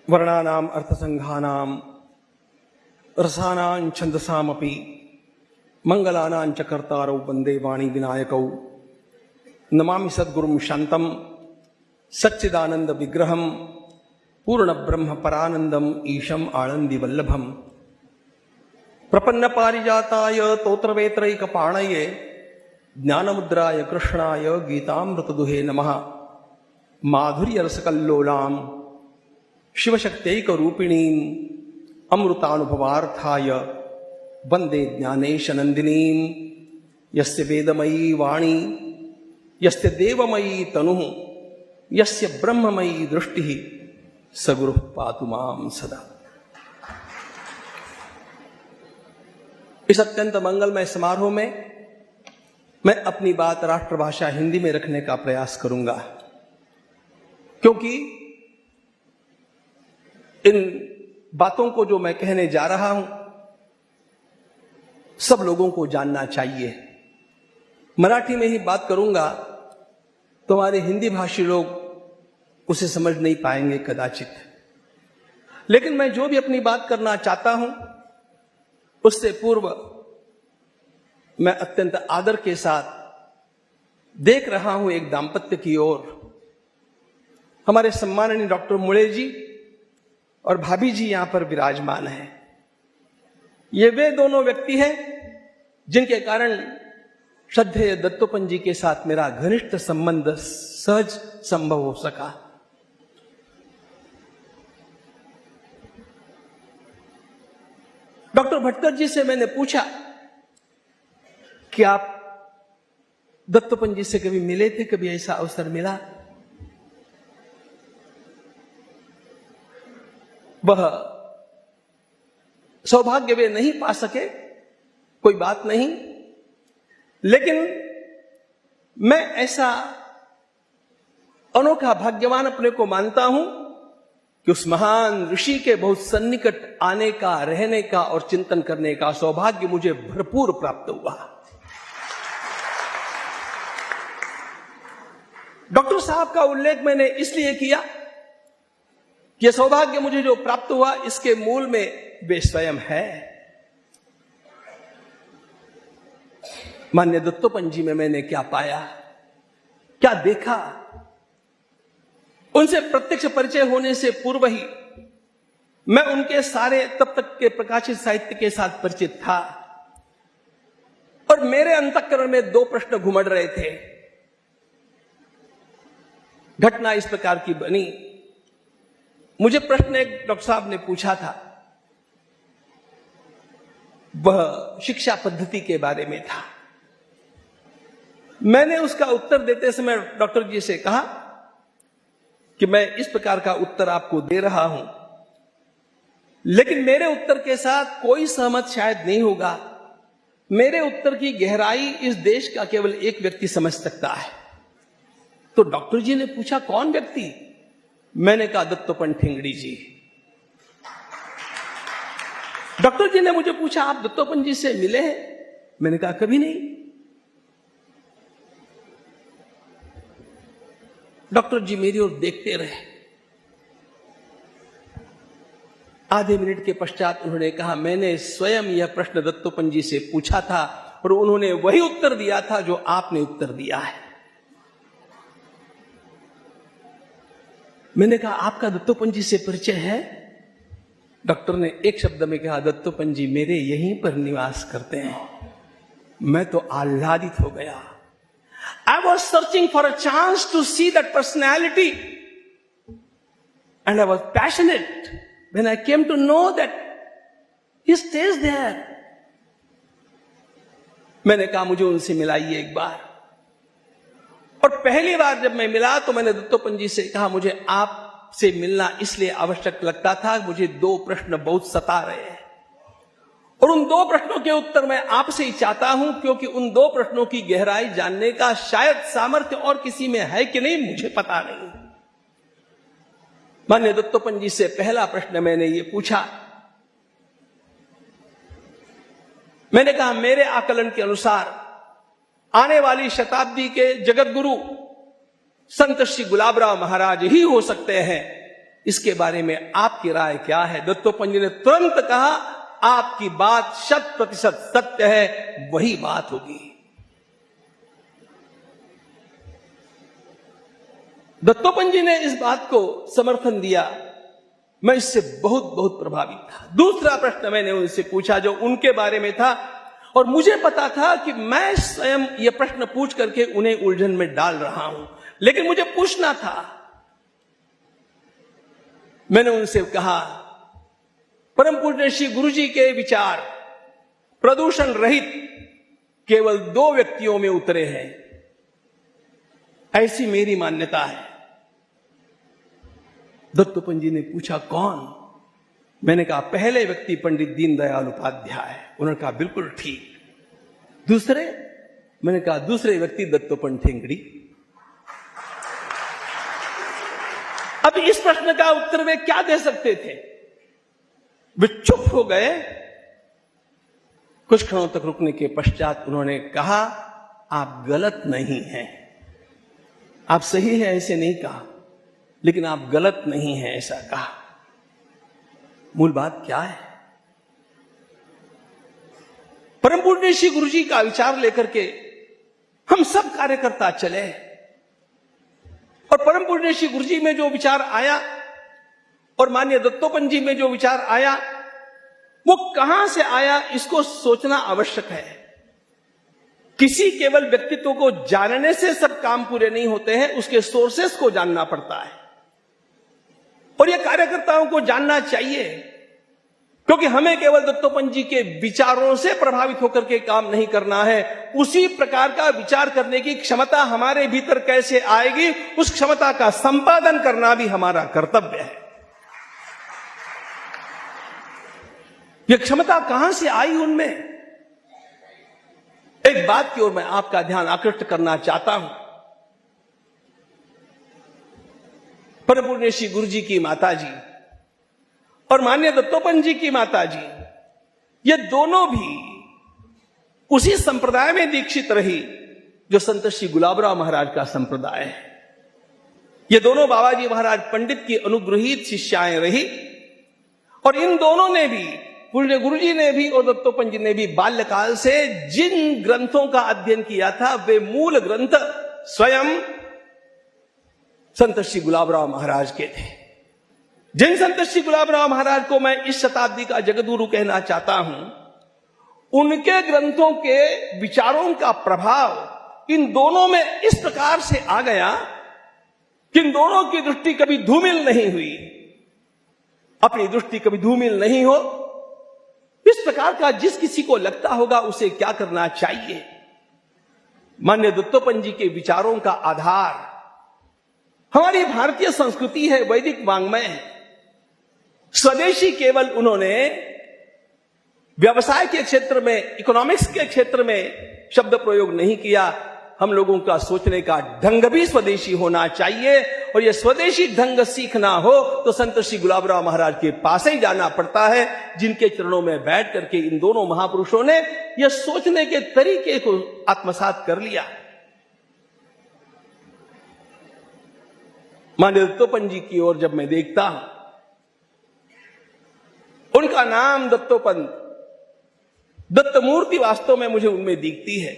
वर्णानाम अर्थसंघानाम रसानां छंदसामपि मंगलानां च कर्तारौ वंदे वाणी विनायकौ नमामि सद्गुरुं शांतं सच्चिदानंद विग्रहं पूर्ण ब्रह्म परानंदम ईशम आनंदी वल्लभम प्रपन्न पारिजाताय तोत्रवेत्रैकपाणये ज्ञानमुद्राय कृष्णाय गीतामृतदुहे नमः माधुर्य रसकल्लोलां शिवशक्त्यैकरूपिणीं अमृतानुभवार्थाय वंदे ज्ञानेशनंदिनीं यस्य वेदमयी वाणी यस्य देवमयी तनुः यस्य ब्रह्ममयी दृष्टिः स गुरुः पातु मां सदा। इस अत्यंत मंगलमय समारोह में मैं अपनी बात राष्ट्रभाषा हिंदी में रखने का प्रयास करूंगा, क्योंकि इन बातों को जो मैं कहने जा रहा हूं सब लोगों को जानना चाहिए। मराठी में ही बात करूंगा तो हमारे हिंदी भाषी लोग उसे समझ नहीं पाएंगे कदाचित, लेकिन मैं जो भी अपनी बात करना चाहता हूं उससे पूर्व मैं अत्यंत आदर के साथ देख रहा हूं एक दाम्पत्य की ओर। हमारे सम्माननीय डॉक्टर मुळे जी और भाभी जी यहां पर विराजमान हैं। ये वे दोनों व्यक्ति हैं जिनके कारण श्रद्धेय दत्तोपंत जी के साथ मेरा घनिष्ठ संबंध सहज संभव हो सका। डॉक्टर भटकर जी से मैंने पूछा कि आप दत्तोपंत जी से कभी मिले थे, कभी ऐसा अवसर मिला? वह सौभाग्य वे नहीं पा सके, कोई बात नहीं, लेकिन मैं ऐसा अनोखा भाग्यवान अपने को मानता हूं कि उस महान ऋषि के बहुत सन्निकट आने का, रहने का और चिंतन करने का सौभाग्य मुझे भरपूर प्राप्त हुआ। डॉक्टर साहब का उल्लेख मैंने इसलिए किया कि यह सौभाग्य मुझे जो प्राप्त हुआ इसके मूल में वे स्वयं है। मान्य दत्तोपंत जी में मैंने क्या पाया, क्या देखा? उनसे प्रत्यक्ष परिचय होने से पूर्व ही मैं उनके सारे तब तक के प्रकाशित साहित्य के साथ परिचित था और मेरे अंतःकरण में दो प्रश्न घुमड़ रहे थे। घटना इस प्रकार की बनी, मुझे प्रश्न एक डॉक्टर साहब ने पूछा था, वह शिक्षा पद्धति के बारे में था। मैंने उसका उत्तर देते समय डॉक्टर जी से कहा कि मैं इस प्रकार का उत्तर आपको दे रहा हूं, लेकिन मेरे उत्तर के साथ कोई सहमत शायद नहीं होगा। मेरे उत्तर की गहराई इस देश का केवल एक व्यक्ति समझ सकता है। तो डॉक्टर जी ने पूछा, कौन व्यक्ति? मैंने कहा, दत्तोपंत ठेंगड़ी जी। डॉक्टर जी ने मुझे पूछा, आप दत्तोपंत जी से मिले हैं? मैंने कहा, कभी नहीं। डॉक्टर जी मेरी ओर देखते रहे। आधे मिनट के पश्चात उन्होंने कहा, मैंने स्वयं यह प्रश्न दत्तोपंत जी से पूछा था और उन्होंने वही उत्तर दिया था जो आपने उत्तर दिया है। मैंने कहा, आपका दत्तोपंत जी से परिचय है? डॉक्टर ने एक शब्द में कहा, दत्तोपंत जी मेरे यहीं पर निवास करते हैं। मैं तो आह्लादित हो गया। I was searching for a chance to see that personality, and I was passionate when I came to know that he stays there. मैंने कहा, मुझे उनसे मिलाइए एक बार। और पहली बार जब मैं मिला तो मैंने दत्तोपंत जी से कहा, मुझे आपसे मिलना इसलिए आवश्यक लगता था, मुझे दो प्रश्न बहुत सता रहे हैं और उन दो प्रश्नों के उत्तर मैं आपसे ही चाहता हूं, क्योंकि उन दो प्रश्नों की गहराई जानने का शायद सामर्थ्य और किसी में है कि नहीं मुझे पता नहीं। मान्य दत्तोपंत जी से पहला प्रश्न मैंने ये पूछा, मैंने कहा, मेरे आकलन के अनुसार आने वाली शताब्दी के जगत गुरु संत श्री गुलाबराव महाराज ही हो सकते हैं इसके बारे में आपकी राय क्या है? दत्तोपंत जी ने तुरंत कहा, आपकी बात 100% सत्य है, वही बात होगी। दत्तोपंत जी ने इस बात को समर्थन दिया। मैं इससे बहुत बहुत प्रभावित था। दूसरा प्रश्न मैंने उनसे पूछा जो उनके बारे में था, और मुझे पता था कि मैं स्वयं यह प्रश्न पूछ करके उन्हें उलझन में डाल रहा हूं, लेकिन मुझे पूछना था। मैंने उनसे कहा, परम पूज्य श्री गुरु जी के विचार प्रदूषण रहित केवल 2 व्यक्तियों में उतरे हैं, ऐसी मेरी मान्यता है। दत्तोपंत जी ने पूछा, कौन? मैंने कहा, पहले व्यक्ति पंडित दीनदयाल उपाध्याय। उन्होंने कहा, बिल्कुल ठीक। दूसरे? मैंने कहा, दूसरे व्यक्ति दत्तोपंत ठेंगड़ी। अब इस प्रश्न का उत्तर वे क्या दे सकते थे? वे चुप हो गए। कुछ क्षणों तक रुकने के पश्चात उन्होंने कहा, आप गलत नहीं हैं। आप सही हैं ऐसे नहीं कहा, लेकिन आप गलत नहीं हैं ऐसा कहा। मूल बात क्या है? परम पूज्य श्री गुरु जी का विचार लेकर के हम सब कार्यकर्ता चले, और परम पूज्य श्री गुरु जी में जो विचार आया और माननीय दत्तोपंत जी में जो विचार आया, वो कहां से आया इसको सोचना आवश्यक है। किसी केवल व्यक्तित्व को जानने से सब काम पूरे नहीं होते हैं, उसके सोर्सेस को जानना पड़ता है, और यह कार्यकर्ताओं को जानना चाहिए, क्योंकि हमें केवल दत्तोपंत जी के विचारों से प्रभावित होकर के काम नहीं करना है। उसी प्रकार का विचार करने की क्षमता हमारे भीतर कैसे आएगी, उस क्षमता का संपादन करना भी हमारा कर्तव्य है। यह क्षमता कहां से आई उनमें? एक बात की ओर मैं आपका ध्यान आकृष्ट करना चाहता हूं। परम पूज्य श्री गुरु जी की माता जी और माननीय दत्तोपंत जी की माता जी, ये दोनों भी उसी संप्रदाय में दीक्षित रही जो संत श्री गुलाबराव महाराज का संप्रदाय है। ये दोनों बाबा जी महाराज पंडित की अनुग्रहित शिष्याएं रही, और इन दोनों ने भी, पूज्य गुरु जी ने भी और दत्तोपंत जी ने भी बाल्यकाल से जिन ग्रंथों का अध्ययन किया था, वे मूल ग्रंथ स्वयं संत श्री गुलाबराव महाराज के थे। जिन संत श्री गुलाबराव महाराज को मैं इस शताब्दी का जगतगुरु कहना चाहता हूं, उनके ग्रंथों के विचारों का प्रभाव इन दोनों में इस प्रकार से आ गया कि इन दोनों की दृष्टि कभी धूमिल नहीं हुई। अपनी दृष्टि कभी धूमिल नहीं हो, इस प्रकार का जिस किसी को लगता होगा उसे क्या करना चाहिए। माननीय दत्तोपंत जी के विचारों का आधार हमारी भारतीय संस्कृति है, वैदिक वांग्मय है। स्वदेशी केवल उन्होंने व्यवसाय के क्षेत्र में, इकोनॉमिक्स के क्षेत्र में शब्द प्रयोग नहीं किया। हम लोगों का सोचने का ढंग भी स्वदेशी होना चाहिए, और यह स्वदेशी ढंग सीखना हो तो संत श्री गुलाबराव महाराज के पास ही जाना पड़ता है, जिनके चरणों में बैठ करके इन दोनों महापुरुषों ने यह सोचने के तरीके को आत्मसात कर लिया। माननीय दत्तोपंत जी की ओर जब मैं देखता हूं, उनका नाम दत्तोपंत, दत्तमूर्ति वास्तव में मुझे उनमें दिखती है।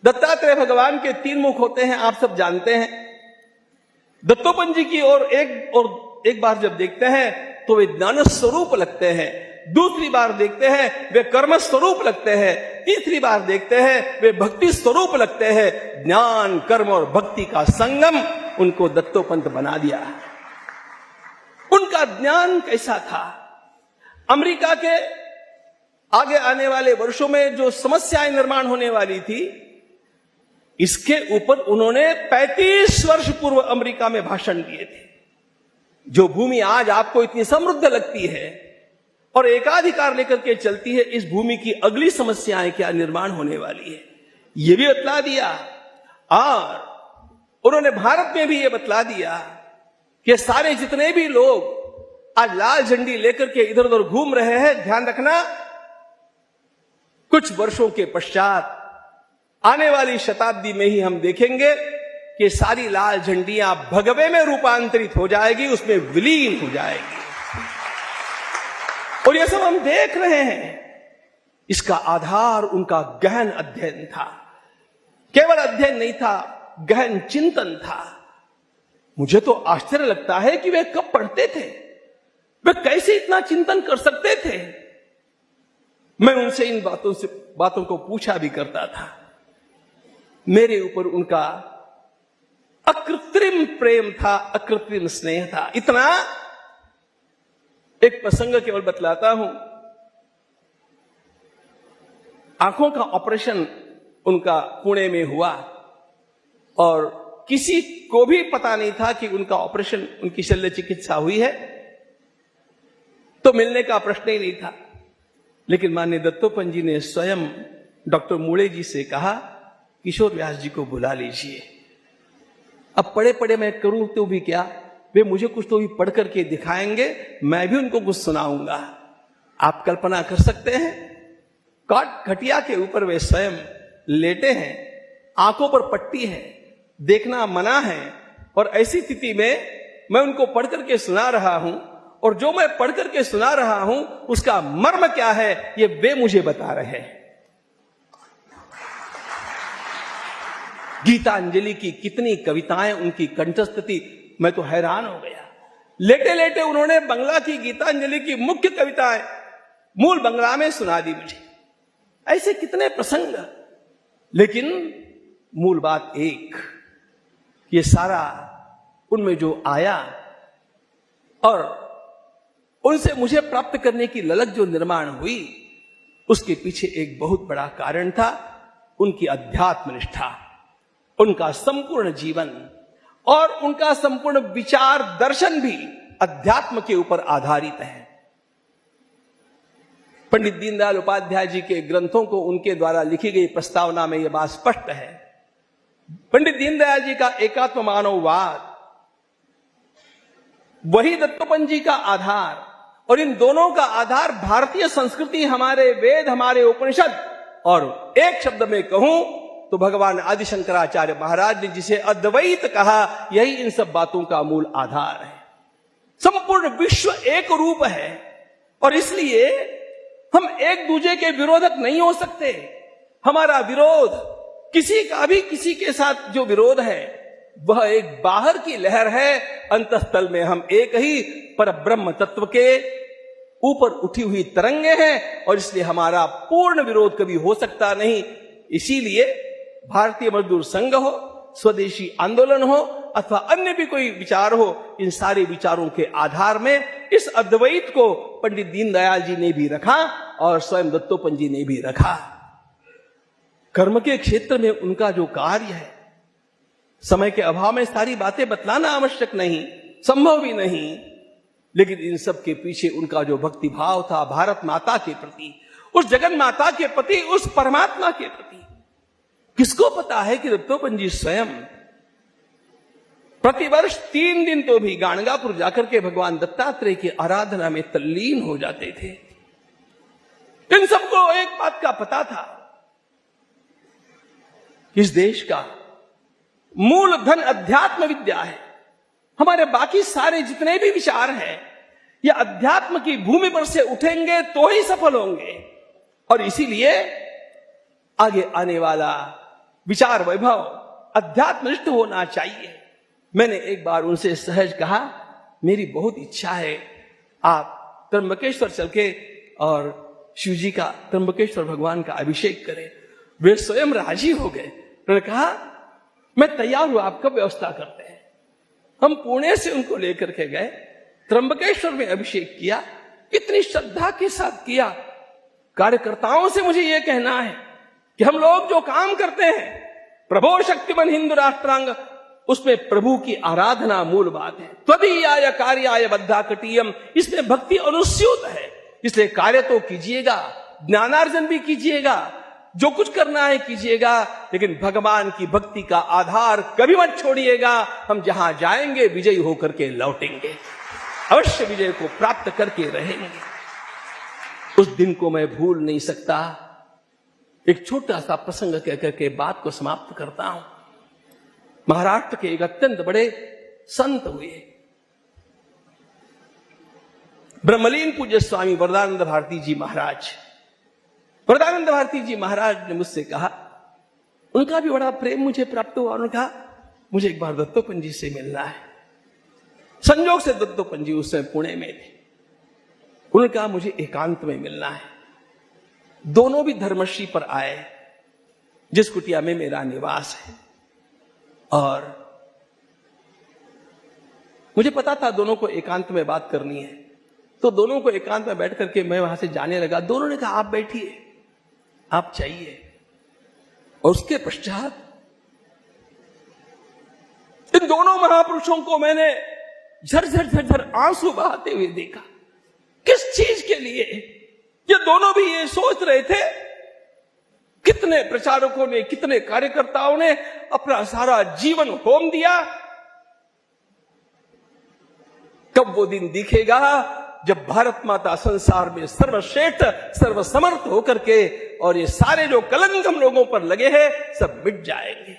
दत्तात्रेय भगवान के 3 मुख होते हैं, आप सब जानते हैं। दत्तोपंत जी की ओर एक बार जब देखते हैं तो वे ज्ञान स्वरूप लगते हैं, दूसरी बार देखते हैं वे कर्म स्वरूप लगते हैं, तीसरी बार देखते हैं वे भक्ति स्वरूप लगते हैं। ज्ञान, कर्म और भक्ति का संगम उनको दत्तोपंत बना दिया। उनका ज्ञान कैसा था? अमेरिका के आगे आने वाले वर्षों में जो समस्याएं निर्माण होने वाली थी, इसके ऊपर उन्होंने 35 वर्ष पूर्व अमेरिका में भाषण दिए थे। जो भूमि आज आपको इतनी समृद्ध लगती है और एकाधिकार लेकर के चलती है, इस भूमि की अगली समस्याएं क्या निर्माण होने वाली है, यह भी बतला दिया। और उन्होंने भारत में भी यह बतला दिया कि सारे जितने भी लोग आज लाल झंडी लेकर के इधर उधर घूम रहे हैं, ध्यान रखना, कुछ वर्षों के पश्चात आने वाली शताब्दी में ही हम देखेंगे कि सारी लाल झंडियां भगवे में रूपांतरित हो जाएगी, उसमें विलीन हो जाएगी। और ये सब हम देख रहे हैं। इसका आधार उनका गहन अध्ययन था। केवल अध्ययन नहीं था, गहन चिंतन था। मुझे तो आश्चर्य लगता है कि वे कब पढ़ते थे, वे कैसे इतना चिंतन कर सकते थे। मैं उनसे इन बातों को पूछा भी करता था। मेरे ऊपर उनका अकृत्रिम प्रेम था, अकृत्रिम स्नेह था। इतना, एक प्रसंग केवल बतलाता हूं। आंखों का ऑपरेशन उनका पुणे में हुआ और किसी को भी पता नहीं था कि उनका ऑपरेशन, उनकी शल्य चिकित्सा हुई है, तो मिलने का प्रश्न ही नहीं था। लेकिन माननीय दत्तोपंत जी ने स्वयं डॉक्टर मूड़े जी से कहा, किशोर व्यास जी को बुला लीजिए। अब पढ़े पढ़े मैं करूं तो भी क्या, वे मुझे कुछ तो भी पढ़ करके दिखाएंगे, मैं भी उनको कुछ सुनाऊंगा। आप कल्पना कर सकते हैं, खटिया के ऊपर वे स्वयं लेटे हैं, आंखों पर पट्टी है, देखना मना है, और ऐसी स्थिति में मैं उनको पढ़ करके सुना रहा हूं, और जो मैं पढ़ करके सुना रहा हूं उसका मर्म क्या है, ये वे मुझे बता रहे हैं। गीतांजलि की कितनी कविताएं उनकी कंठस्थ थी, मैं तो हैरान हो गया। लेटे लेटे उन्होंने बंगला की गीतांजलि की मुख्य कविताएं मूल बंगला में सुना दी मुझे। ऐसे कितने प्रसंग, लेकिन मूल बात एक, ये सारा उनमें जो आया और उनसे मुझे प्राप्त करने की ललक जो निर्माण हुई, उसके पीछे एक बहुत बड़ा कारण था उनकी अध्यात्म निष्ठा, उनका संपूर्ण जीवन और उनका संपूर्ण विचार दर्शन भी अध्यात्म के ऊपर आधारित है। पंडित दीनदयाल उपाध्याय जी के ग्रंथों को उनके द्वारा लिखी गई प्रस्तावना में यह बात स्पष्ट है। पंडित दीनदयाल जी का एकात्म मानववाद, वही दत्तोपंत जी का आधार, और इन दोनों का आधार भारतीय संस्कृति, हमारे वेद, हमारे उपनिषद, और एक शब्द में कहूं तो भगवान आदि शंकराचार्य महाराज ने जिसे अद्वैत कहा, यही इन सब बातों का मूल आधार है। संपूर्ण विश्व एक रूप है, और इसलिए हम एक दूसरे के विरोधक नहीं हो सकते। हमारा विरोध, किसी का भी किसी के साथ जो विरोध है, वह एक बाहर की लहर है। अंतस्थल में हम एक ही पर ब्रह्म तत्व के ऊपर उठी हुई तरंगे हैं, और इसलिए हमारा पूर्ण विरोध कभी हो सकता नहीं। इसीलिए भारतीय मजदूर संघ हो, स्वदेशी आंदोलन हो, अथवा अन्य भी कोई विचार हो, इन सारे विचारों के आधार में इस अद्वैत को पंडित दीनदयाल जी ने भी रखा और स्वयं दत्तोपंत जी ने भी रखा। कर्म के क्षेत्र में उनका जो कार्य है, समय के अभाव में सारी बातें बतलाना आवश्यक नहीं, संभव भी नहीं, लेकिन इन सब के पीछे उनका जो भक्ति भाव था भारत माता के प्रति, उस जगन माता के प्रति, उस परमात्मा के प्रति। किसको पता है कि दत्तोपंत जी स्वयं प्रतिवर्ष 3 दिन तो भी गाणगापुर जाकर के भगवान दत्तात्रेय की आराधना में तल्लीन हो जाते थे। इन सबको एक बात का पता था, इस देश का मूल धन अध्यात्म विद्या है। हमारे बाकी सारे जितने भी विचार हैं, ये अध्यात्म की भूमि पर से उठेंगे तो ही सफल होंगे, और इसीलिए आगे आने वाला विचार वैभव अध्यात्मनिष्ठ होना चाहिए। मैंने एक बार उनसे सहज कहा, मेरी बहुत इच्छा है आप त्र्यंबकेश्वर चल के और शिव जी का, त्र्यंबकेश्वर भगवान का अभिषेक करें। वे स्वयं राजी हो गए। उन्होंने कहा, मैं तैयार हूं, आप कब व्यवस्था करते हैं। हम पुणे से उनको लेकर के गए, त्र्यंबकेश्वर में अभिषेक किया, इतनी श्रद्धा के साथ किया। कार्यकर्ताओं से मुझे यह कहना है कि हम लोग जो काम करते हैं, प्रभो शक्तिमन हिंदू राष्ट्रांग, उसमें प्रभु की आराधना मूल बात है। त्वदीयाय कार्याय बद्धा कटीयम, इसमें भक्ति अनुस्यूत है। इसलिए कार्य तो कीजिएगा, ज्ञानार्जन भी कीजिएगा, जो कुछ करना है कीजिएगा, लेकिन भगवान की भक्ति का आधार कभी मत छोड़िएगा। हम जहां जाएंगे विजयी होकर के लौटेंगे, अवश्य विजय को प्राप्त करके रहेंगे। उस दिन को मैं भूल नहीं सकता। एक छोटा सा प्रसंग कहकर के बात को समाप्त करता हूं। महाराष्ट्र के एक अत्यंत बड़े संत हुए। ब्रह्मलीन पूज्य स्वामी वरदानंद भारती जी महाराज। वरदानंद भारती जी महाराज ने मुझसे कहा, उनका भी बड़ा प्रेम मुझे प्राप्त हुआ। उन्होंने कहा, मुझे एक बार दत्तोपंत जी से मिलना है। संयोग से दत्तोपंत जी उस समय पुणे में थे। उन्होंने कहा, मुझे एकांत में मिलना है। दोनों भी धर्मश्री पर आए, जिस कुटिया में मेरा निवास है, और मुझे पता था दोनों को एकांत में बात करनी है, तो दोनों को एकांत में बैठ करके मैं वहां से जाने लगा। दोनों ने कहा, आप बैठिए, आप चाहिए। और उसके पश्चात इन दोनों महापुरुषों को मैंने झरझर झरझर आंसू बहाते हुए देखा। किस चीज के लिए? ये दोनों भी ये सोच रहे थे। कितने प्रचारकों ने, कितने कार्यकर्ताओं ने अपना सारा जीवन होम दिया। कब वो दिन दिखेगा जब भारत माता संसार में सर्वश्रेष्ठ, सर्वसमर्थ होकर के, और ये सारे जो कलंक हम लोगों पर लगे हैं सब मिट जाएंगे।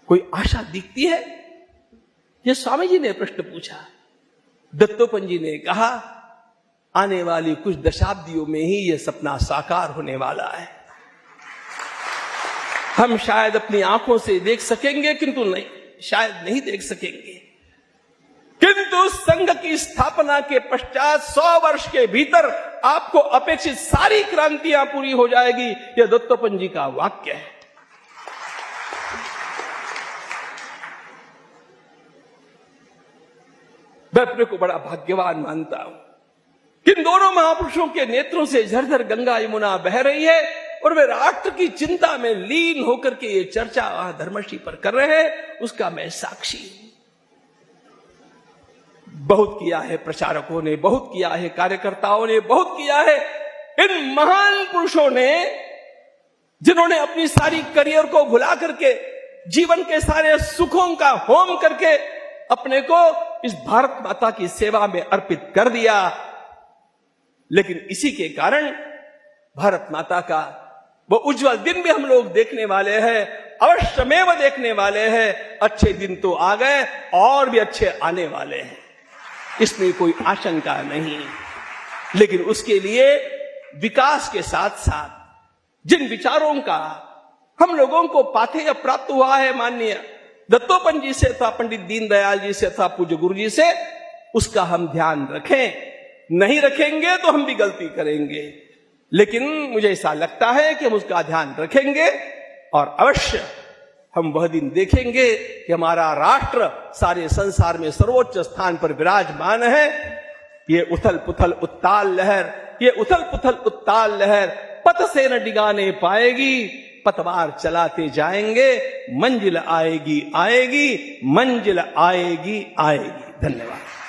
कोई आशा दिखती है? ये स्वामी जी ने प्रश्न पूछा। दत्तोपंत जी ने कहा, आने वाली कुछ दशाब्दियों में ही यह सपना साकार होने वाला है। हम शायद अपनी आंखों से देख सकेंगे, किंतु नहीं, शायद नहीं देख सकेंगे, किंतु संघ की स्थापना के पश्चात 100 वर्ष के भीतर आपको अपेक्षित सारी क्रांतियां पूरी हो जाएगी। यह दत्तोपंत जी का वाक्य है। मैं अपने को बड़ा भाग्यवान मानता हूं कि इन दोनों महापुरुषों के नेत्रों से झरझर गंगा यमुना बह रही है, और वे राष्ट्र की चिंता में लीन होकर के ये चर्चा वहां धर्मश्री पर कर रहे हैं, उसका मैं साक्षी हूं। बहुत किया है प्रचारकों ने, बहुत किया है कार्यकर्ताओं ने, बहुत किया है इन महान पुरुषों ने, जिन्होंने अपनी सारी करियर को भुला करके, जीवन के सारे सुखों का होम करके अपने को इस भारत माता की सेवा में अर्पित कर दिया। लेकिन इसी के कारण भारत माता का वो उज्जवल दिन भी हम लोग देखने वाले हैं, अवश्यमेव देखने वाले हैं। अच्छे दिन तो आ गए, और भी अच्छे आने वाले हैं, इसमें कोई आशंका नहीं। लेकिन उसके लिए विकास के साथ साथ जिन विचारों का हम लोगों को पाथेय प्राप्त हुआ है, माननीय दत्तोपंत जी से अथवा पंडित दीनदयाल जी से अथवा पूज्य गुरु जी से, उसका हम ध्यान रखें। नहीं रखेंगे तो हम भी गलती करेंगे, लेकिन मुझे ऐसा लगता है कि हम उसका ध्यान रखेंगे, और अवश्य हम वह दिन देखेंगे कि हमारा राष्ट्र सारे संसार में सर्वोच्च स्थान पर विराजमान है। ये उथल पुथल उत्ताल लहर, ये उथल पुथल उत्ताल लहर पथ से न डिगाने पाएगी। पतवार चलाते जाएंगे, मंजिल आएगी आएगी, मंजिल आएगी आएगी। धन्यवाद।